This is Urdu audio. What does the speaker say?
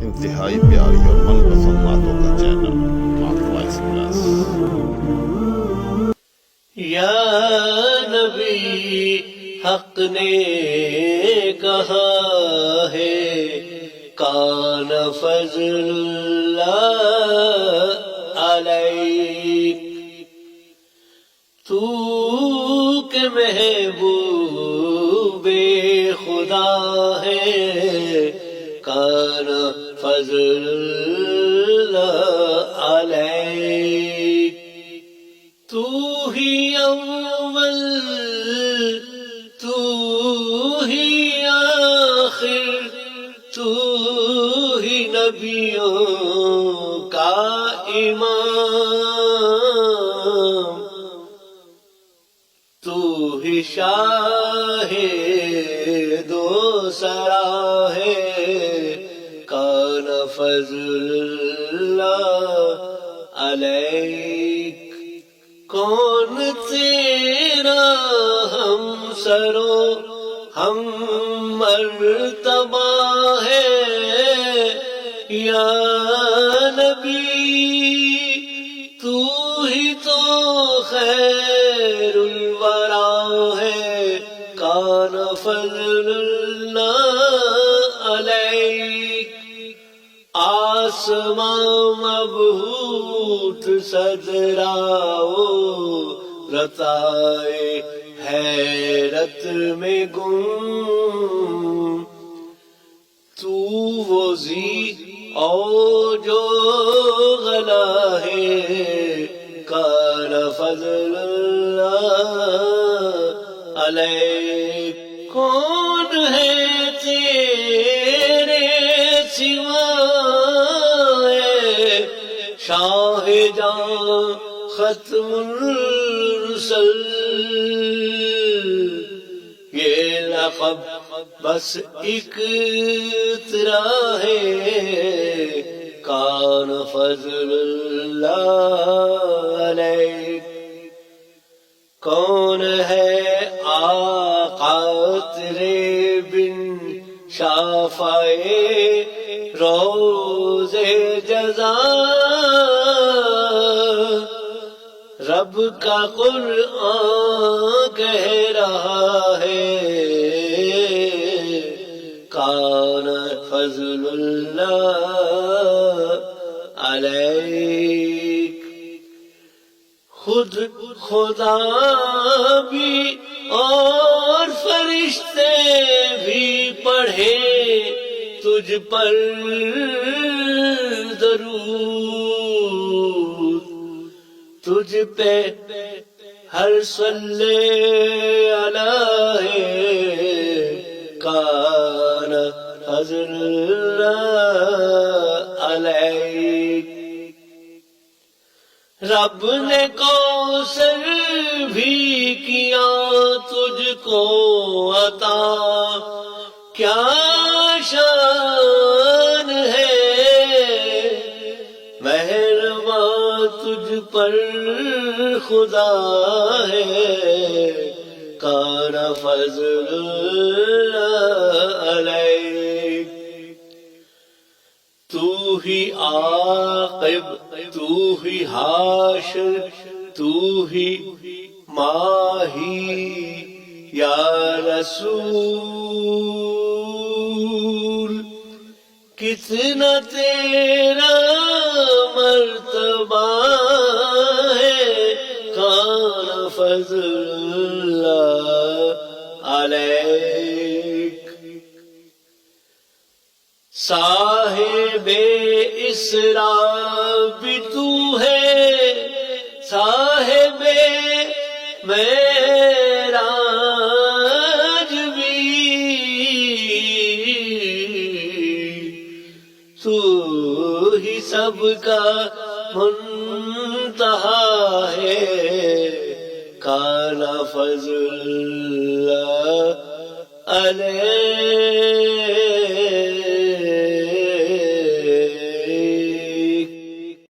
انتہائی پیاری اور من پسند باتوں کا چینل ماک وائس پلس۔ یا نبی حق نے کہا ہے کان فضل اللہ علیک، تو کہ محبوب خدا ہے کان فضل اللہ علیک، تو ہی اول تو ہی آخر تو ہی نبیوں کا امام، تو ہی شاہ دو سرا ہے کان فضل اللہ علیک، کون تیرا ہم سرو ہم مرتبہ ہے یا نبی، تو ہی تو خیر الورا ہے کان فضل اللہ علیک، آسمان مبہوت صدراؤ رتائے حیرت میں گم، تو وہ ذی او جو غلا ہے کان فضل اللہ علیک، کون ہے تیرے سوائے شاہ جاں ختم الرسل، یہ لقب بس ایک تیرا ہے کان فضل اللہ علیک، کون ہے آقا تیرے بن شافعے روز جزا، رب کا قرآن کہہ رہا ہے کان فضل اللہ علیک، خود خدا بھی اور فرشتے بھی پڑھے تجھ پر درود، تجھ پہ ہر صلی علیہ کان فضل اللہ علیک، رب نے کوثر بھی کیا تجھ کو عطا، کیا شان ہے مہرباں تجھ پر خدا ہے کان فضل اللہ علیک، تو ہی عاقب تو ہی حاشر تو ہی ماہی یا رسول، کتنا تیرا مرتبہ ہے کان فضل اللہ علیک، صاحب اسراء بھی تو ہے صاحب معراج بھی، تو ہی سب کا منتہا ہے کان فضل اللہ علیہ۔